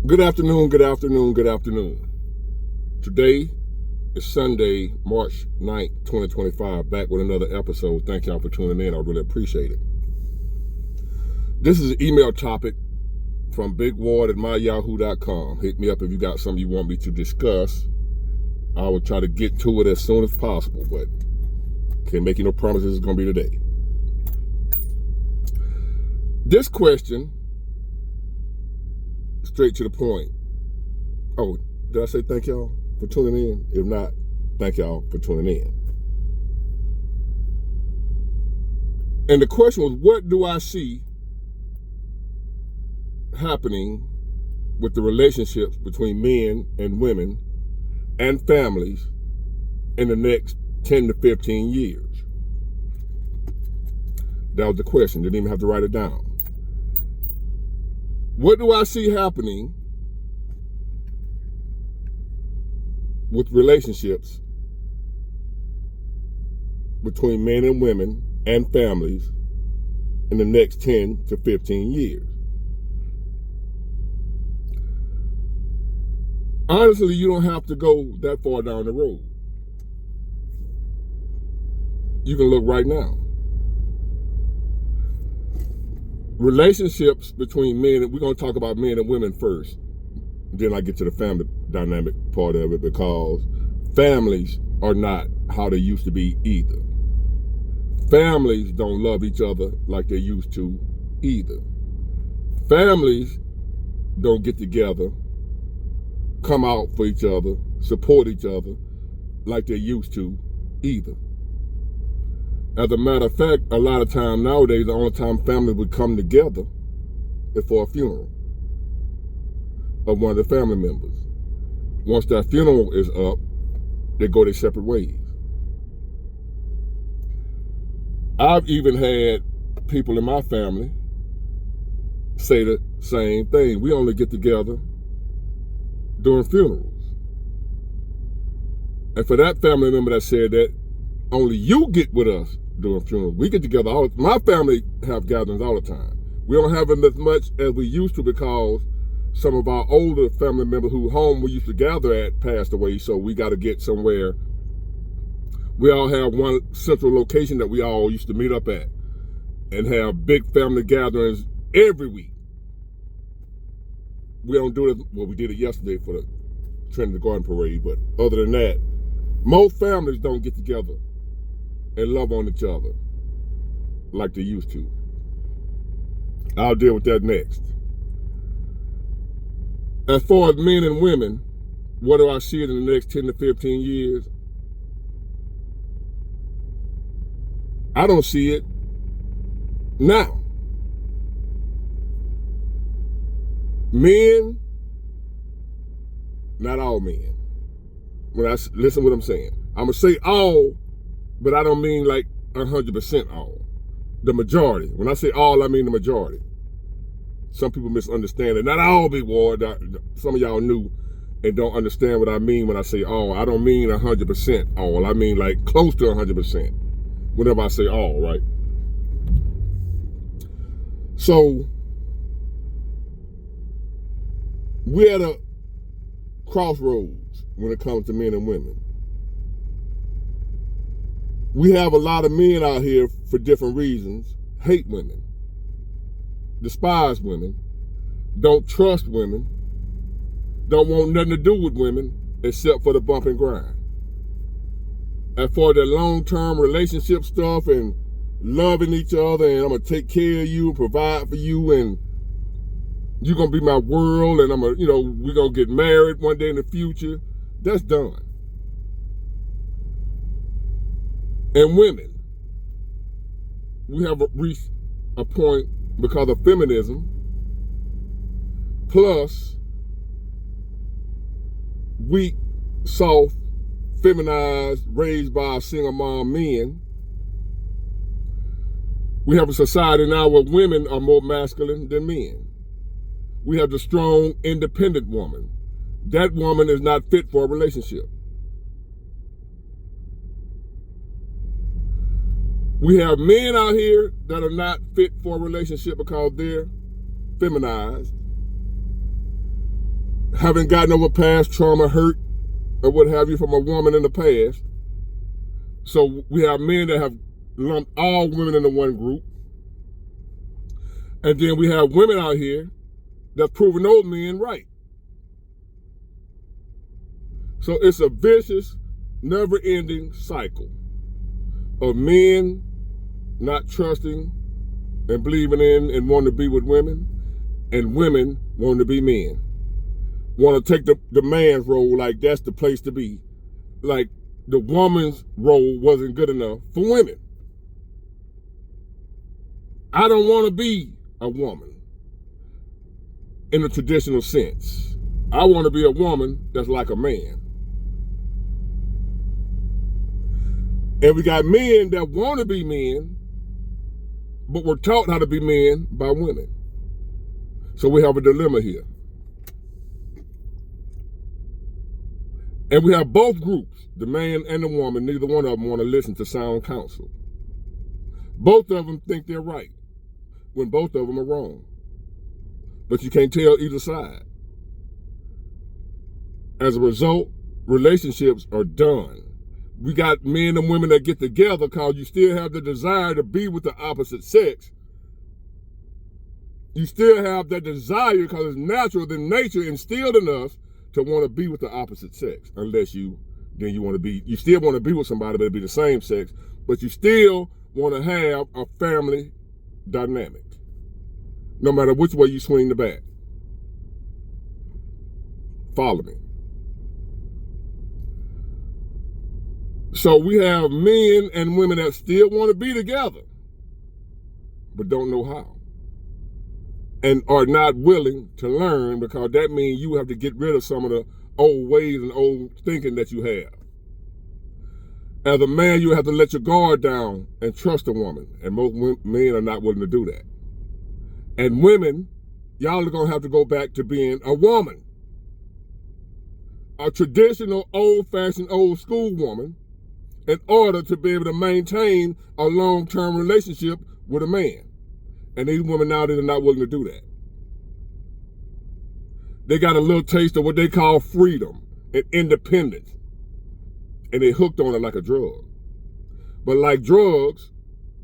Good afternoon, good afternoon, good afternoon. Today is Sunday, March 9th, 2025, back with another episode. Thank y'all for tuning in. I really appreciate it. This is an email topic from bigward@myyahoo.com. Hit me up if you got something you want me to discuss. I will try to get to it as soon as possible, but can't make you no promises it's going to be today. This question, straight to the point. Oh, did I say thank y'all for tuning in? If not, thank y'all for tuning in. And the question was, what do I see happening with the relationships between men and women and families in the next 10 to 15 years? That was the question. Didn't even have to write it down. What do I see happening with relationships between men and women and families in the next 10 to 15 years? Honestly, you don't have to go that far down the road. You can look right now. Relationships between men, we're going to talk about men and women first. Then I get to the family dynamic part of it, because families are not how they used to be either. Families don't love each other like they used to either. Families don't get together, come out for each other, support each other like they used to either. As a matter of fact, a lot of time nowadays, the only time families would come together is for a funeral of one of the family members. Once that funeral is up, they go their separate ways. I've even had people in my family say the same thing. We only get together during funerals. And for that family member that said that, only you get with us during funerals. We get together all the time. My family have gatherings all the time. We don't have them as much as we used to, because some of our older family members who home we used to gather at passed away, so we got to get somewhere. We all have one central location that we all used to meet up at and have big family gatherings every week. We don't do it, well, we did it yesterday for the Trinity Garden Parade, but other than that, most families don't get together and love on each other like they used to. I'll deal with that next. As far as men and women, what do I see in the next 10 to 15 years? I don't see it now. Men, not all men. Listen what I'm saying. I'm going to say all, but I don't mean like 100% all. The majority. When I say all, I mean the majority. Some people misunderstand it. Not all, Big Ward. Some of y'all new and don't understand what I mean when I say all. I don't mean 100% all. I mean like close to 100%. Whenever I say all, right? So, we're at a crossroads when it comes to men and women. We have a lot of men out here for different reasons, hate women, despise women, don't trust women, don't want nothing to do with women except for the bump and grind. And for the long-term relationship stuff and loving each other, and I'm going to take care of you, provide for you, and you're going to be my world, and we're going to get married one day in the future, that's done. And women, we have reached a point because of feminism, plus weak, soft, feminized, raised by single mom men. We have a society now where women are more masculine than men. We have the strong, independent woman. That woman is not fit for a relationship. We have men out here that are not fit for a relationship because they're feminized. haven't gotten over past trauma, hurt, or what have you from a woman in the past. So we have men that have lumped all women into one group. And then we have women out here that's proving those men right. So it's a vicious, never-ending cycle of men not trusting and believing in and wanting to be with women, and women wanting to be men. Want to take the man's role like that's the place to be. Like the woman's role wasn't good enough for women. I don't want to be a woman in the traditional sense. I want to be a woman that's like a man. And we got men that want to be men, but were taught how to be men by women. So we have a dilemma here. And we have both groups, the man and the woman, neither one of them want to listen to sound counsel. Both of them think they're right, when both of them are wrong. But you can't tell either side. As a result, relationships are done. We got men and women that get together because you still have the desire to be with the opposite sex. You still have that desire because it's natural, the nature instilled in us to want to be with the opposite sex. Unless you still want to be with somebody but be the same sex, but you still want to have a family dynamic, no matter which way you swing the bat. Follow me. So we have men and women that still want to be together, but don't know how, and are not willing to learn, because that means you have to get rid of some of the old ways and old thinking that you have. As a man, you have to let your guard down and trust a woman, and most men are not willing to do that. And women, y'all are going to have to go back to being a woman, a traditional, old-fashioned, old-school woman, in order to be able to maintain a long-term relationship with a man. And these women nowadays are not willing to do that. They got a little taste of what they call freedom and independence, and they hooked on it like a drug. But like drugs,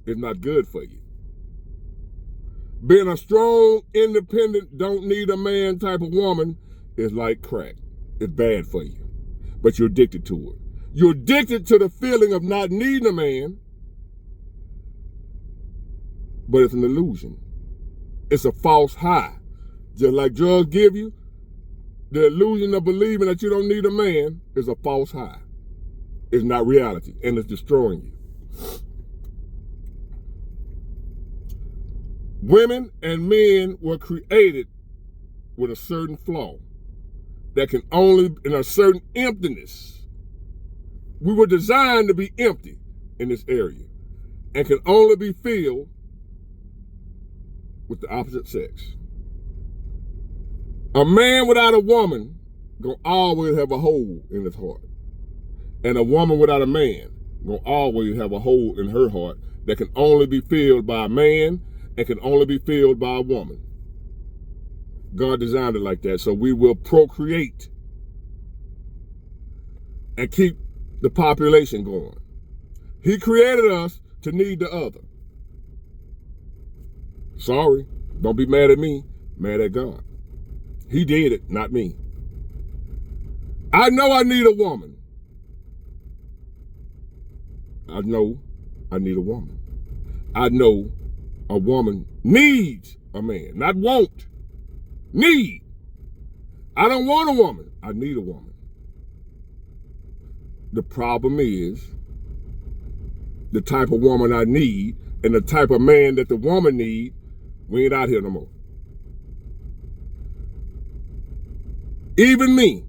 it's not good for you. Being a strong, independent, don't need a man type of woman is like crack. It's bad for you, but you're addicted to it. You're addicted to the feeling of not needing a man, but it's an illusion. It's a false high. Just like drugs give you, the illusion of believing that you don't need a man is a false high. It's not reality, and it's destroying you. Women and men were created with a certain flaw that can only, in a certain emptiness. We were designed to be empty in this area and can only be filled with the opposite sex. A man without a woman gonna always have a hole in his heart. And a woman without a man gonna always have a hole in her heart that can only be filled by a man and can only be filled by a woman. God designed it like that, so we will procreate and keep the population going. He created us to need the other. Sorry, don't be mad at me, mad at God. He did it, not me. I know I need a woman. I know I need a woman. I know a woman needs a man, not want, need. I don't want a woman, I need a woman. The problem is the type of woman I need and the type of man that the woman needs, we ain't out here no more. Even me,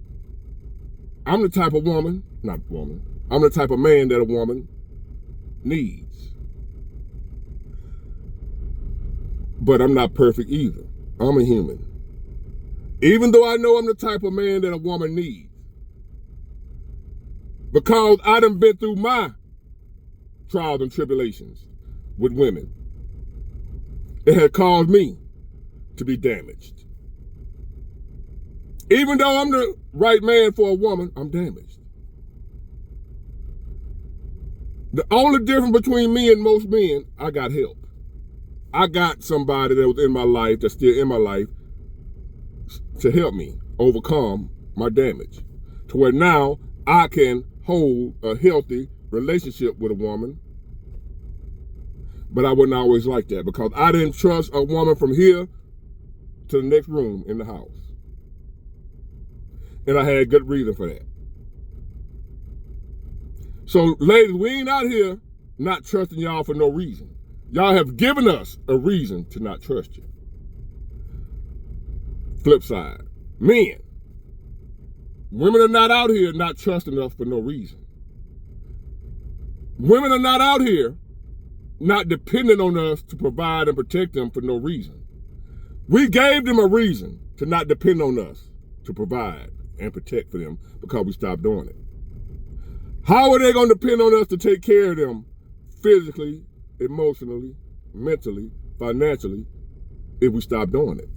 I'm the type of woman, I'm the type of man that a woman needs. But I'm not perfect either. I'm a human. Even though I know I'm the type of man that a woman needs. Because I done been through my trials and tribulations with women. It had caused me to be damaged. Even though I'm the right man for a woman, I'm damaged. The only difference between me and most men, I got help. I got somebody that was in my life, that's still in my life, to help me overcome my damage. To where now I can hold a healthy relationship with a woman. But I wasn't always like that because I didn't trust a woman from here to the next room in the house. And I had good reason for that. So, ladies, we ain't out here not trusting y'all for no reason. Y'all have given us a reason to not trust you. Flip side, men, women are not out here not trusting us for no reason. Women are not out here not depending on us to provide and protect them for no reason. We gave them a reason to not depend on us to provide and protect for them because we stopped doing it. How are they going to depend on us to take care of them physically, emotionally, mentally, financially, if we stop doing it?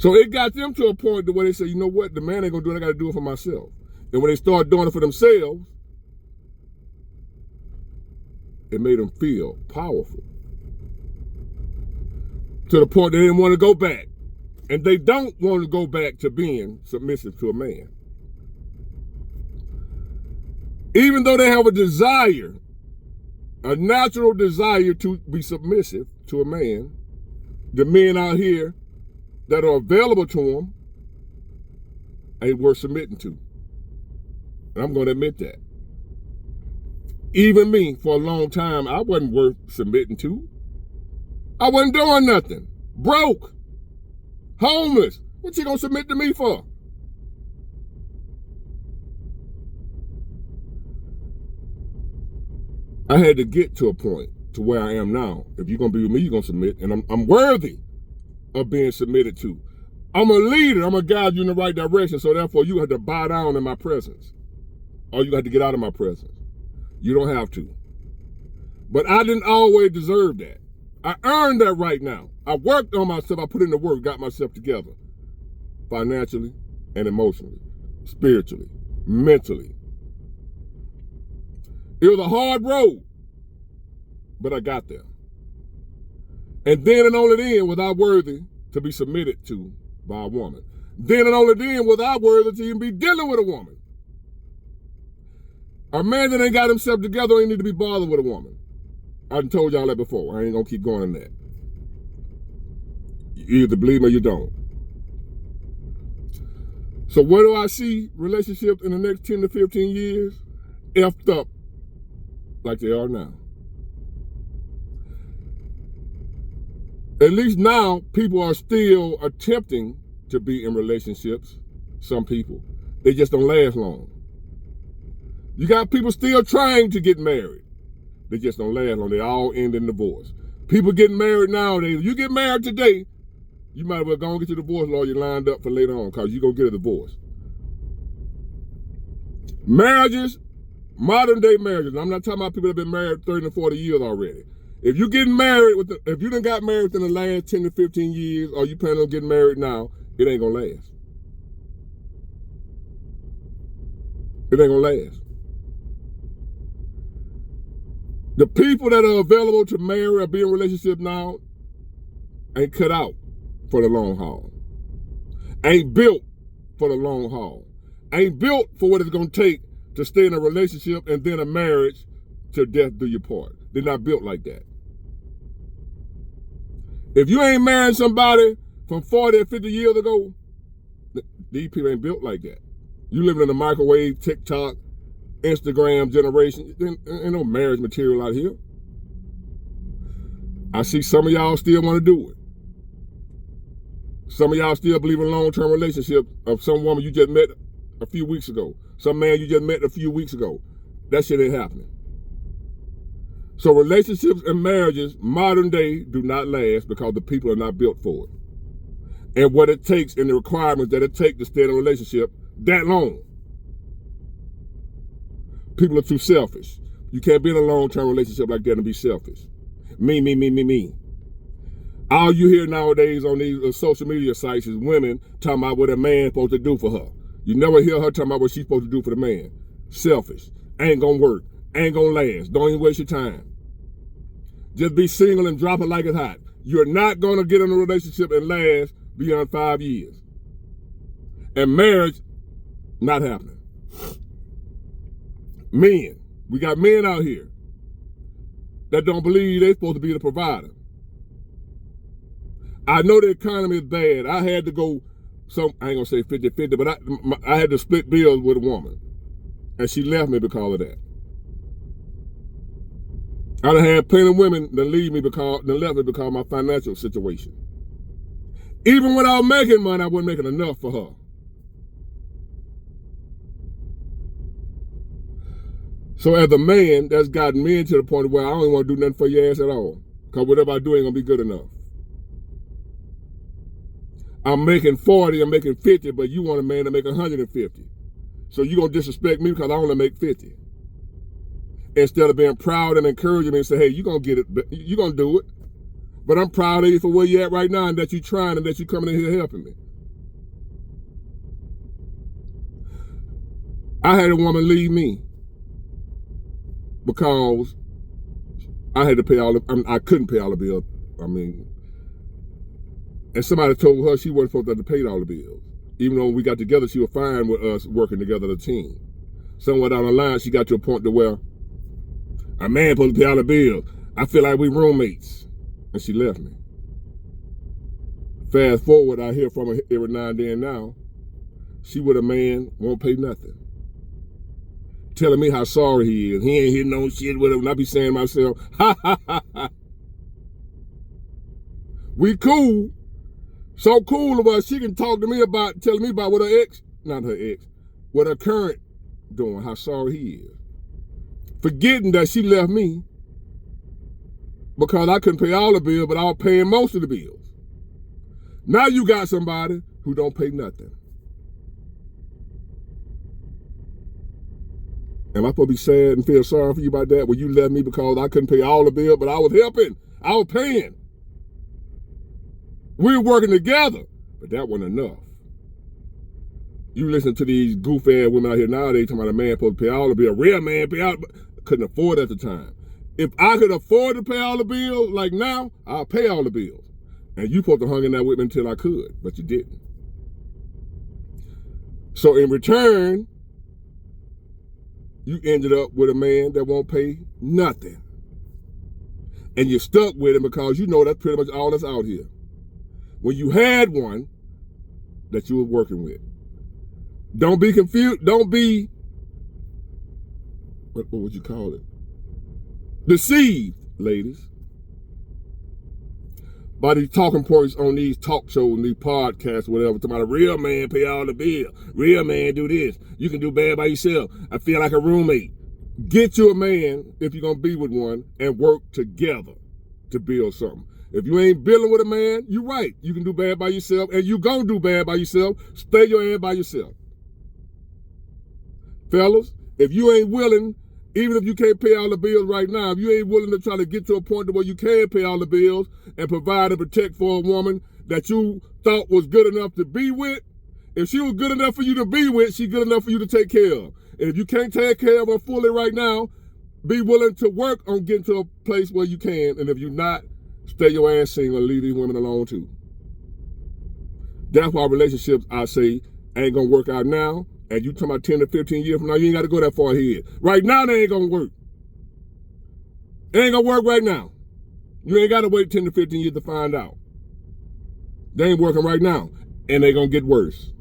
So it got them to a point to where they say, you know what, the man ain't going to do it, I got to do it for myself. And when they start doing it for themselves, it made them feel powerful. To the point they didn't want to go back. And they don't want to go back to being submissive to a man. Even though they have a desire, a natural desire to be submissive to a man, the men out here that are available to them ain't worth submitting to. And I'm going to admit that. Even me, for a long time, I wasn't worth submitting to. I wasn't doing nothing. Broke. Homeless. What you gonna submit to me for? I had to get to a point to where I am now. If you're gonna be with me, you're gonna submit, and I'm worthy of being submitted to. I'm a leader. I'm gonna guide you in the right direction. So therefore, you have to bow down in my presence, or you have to get out of my presence. You don't have to. But I didn't always deserve that. I earned that right now. I worked on myself. I put in the work, got myself together, financially and emotionally, spiritually, mentally. It was a hard road, but I got there. And then and only then was I worthy to be submitted to by a woman. Then and only then was I worthy to even be dealing with a woman. A man that ain't got himself together ain't need to be bothered with a woman. I done told y'all that before. I ain't gonna keep going on that. You either believe me or you don't. So where do I see relationships in the next 10 to 15 years? Effed up like they are now. At least now, people are still attempting to be in relationships. Some people. They just don't last long. You got people still trying to get married. They just don't last long. They all end in divorce. People getting married nowadays. You get married today, you might as well go and get your divorce lawyer lined up for later on because you're going to get a divorce. Marriages, modern day marriages. I'm not talking about people that have been married 30 and 40 years already. If you're getting married, if you done got married within the last 10 to 15 years or you plan on getting married now, it ain't going to last. It ain't going to last. The people that are available to marry or be in a relationship now ain't cut out for the long haul. Ain't built for the long haul. Ain't built for what it's going to take to stay in a relationship and then a marriage till death do you part. They're not built like that. If you ain't marrying somebody from 40 or 50 years ago, these people ain't built like that. You living in a microwave, TikTok, Instagram generation. Ain't no marriage material out here. I see some of y'all still want to do it. Some of y'all still believe in long-term relationships of some woman you just met a few weeks ago. Some man you just met a few weeks ago. That shit ain't happening. So relationships and marriages, modern day, do not last because the people are not built for it. And what it takes and the requirements that it takes to stay in a relationship that long. People are too selfish. You can't be in a long-term relationship like that and be selfish. Me. All you hear nowadays on these social media sites is women talking about what a man's supposed to do for her. You never hear her talking about what she's supposed to do for the man. Selfish. Ain't gonna work. Ain't gonna last. Don't even waste your time. Just be single and drop it like it's hot. You're not gonna get in a relationship and last beyond 5 years. And marriage, not happening. Men. We got men out here that don't believe they're supposed to be the provider. I know the economy is bad. I had to go, I ain't gonna say 50-50, but I had to split bills with a woman. And she left me because of that. I done had plenty of women that left me because of my financial situation. Even without making money, I wasn't making enough for her. So as a man, that's gotten me to the point where I don't even want to do nothing for your ass at all. Because whatever I do ain't gonna be good enough. I'm making 40, I'm making 50, but you want a man to make 150. So you gonna disrespect me because I only make 50. Instead of being proud and encouraging me and say, hey, you gonna get it, you gonna do it. But I'm proud of you for where you at right now and that you trying and that you coming in here helping me. I had a woman leave me because I had to pay I couldn't pay all the bills. And somebody told her she wasn't supposed to pay all the bills. Even though when we got together, she was fine with us working together as a team. Somewhere down the line, she got to a point to where a man supposed to pay all the bills. I feel like we roommates. And she left me. Fast forward, I hear from her every now and then now. She with a man, won't pay nothing. Telling me how sorry he is. He ain't hitting no shit with him. And I be saying to myself, ha ha ha ha. We cool. So cool of us, she can talk to me about, telling me about what her ex, not her ex, what her current doing, how sorry he is. Forgetting that she left me because I couldn't pay all the bills, but I was paying most of the bills. Now you got somebody who don't pay nothing. Am I supposed to be sad and feel sorry for you about that? Well, you left me because I couldn't pay all the bills, but I was helping. I was paying. We were working together, but that wasn't enough. You listen to these goofy ass women out here nowadays talking about a man supposed to pay all the bills. A real man pay all the bills. Couldn't afford it at the time. If I could afford to pay all the bills, like now, I'll pay all the bills. And you supposed to hang in there with me until I could, but you didn't. So in return, you ended up with a man that won't pay nothing. And you're stuck with him because you know that's pretty much all that's out here. When you had one that you were working with. Don't be confused. Don't be, what would you call it? Deceived, ladies, by these talking points on these talk shows and these podcasts, whatever. Talking about a real man pay all the bills. Real man do this. You can do bad by yourself. I feel like a roommate. Get you a man, if you're going to be with one, and work together to build something. If you ain't building with a man, you're right. You can do bad by yourself, and you gonna do bad by yourself. Stay your ass by yourself. Fellas, if you ain't willing, even if you can't pay all the bills right now, if you ain't willing to try to get to a point where you can pay all the bills and provide and protect for a woman that you thought was good enough to be with, if she was good enough for you to be with, she's good enough for you to take care of. And if you can't take care of her fully right now, be willing to work on getting to a place where you can. And if you're not, stay your ass single and leave these women alone too. That's why relationships, I say, ain't gonna work out now. And you talking about 10 to 15 years from now, you ain't gotta go that far ahead. Right now, they ain't gonna work. It ain't gonna work right now. You ain't gotta wait 10 to 15 years to find out. They ain't working right now. And they gonna get worse.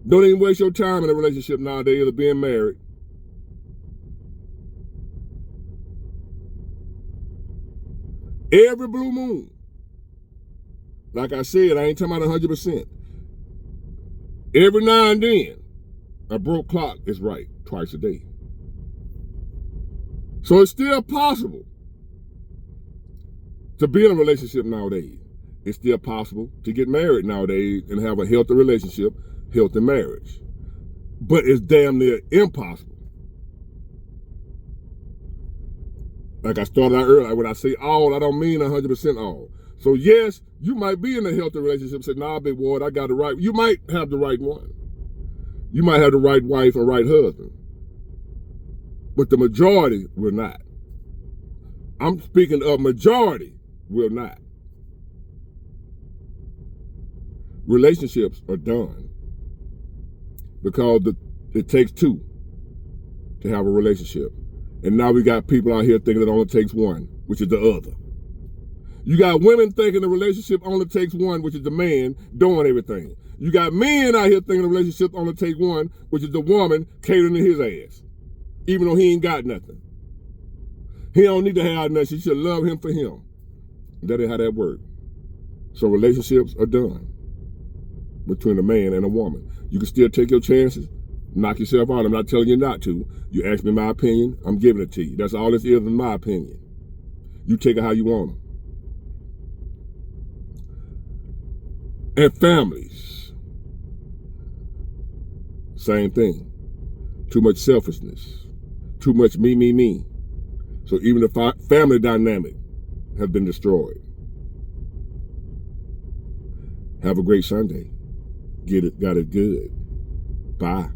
Don't even waste your time in a relationship nowadays of being married. Every blue moon. Like I said, I ain't talking about 100%. Every now and then, a broke clock is right twice a day. So it's still possible to be in a relationship nowadays. It's still possible to get married nowadays and have a healthy relationship, healthy marriage. But it's damn near impossible. Like I started out earlier, when I say all, I don't mean 100% all. So yes, you might be in a healthy relationship and say, nah, big boy, I got the right. You might have the right one. You might have the right wife or right husband. But the majority will not. I'm speaking of majority will not. Relationships are done because it takes two to have a relationship. And now we got people out here thinking it only takes one, which is the other. You got women thinking the relationship only takes one, which is the man doing everything. You got men out here thinking the relationship only takes one, which is the woman catering to his ass, even though he ain't got nothing. He don't need to have nothing. She should love him for him. That ain't how that works. So relationships are done between a man and a woman. You can still take your chances, knock yourself out. I'm not telling you not to. You ask me my opinion, I'm giving it to you. That's all this is in my opinion. You take it how you want it. And families, same thing. Too much selfishness, too much me. So even the family dynamic has been destroyed. Have a great Sunday. Got it good. Bye.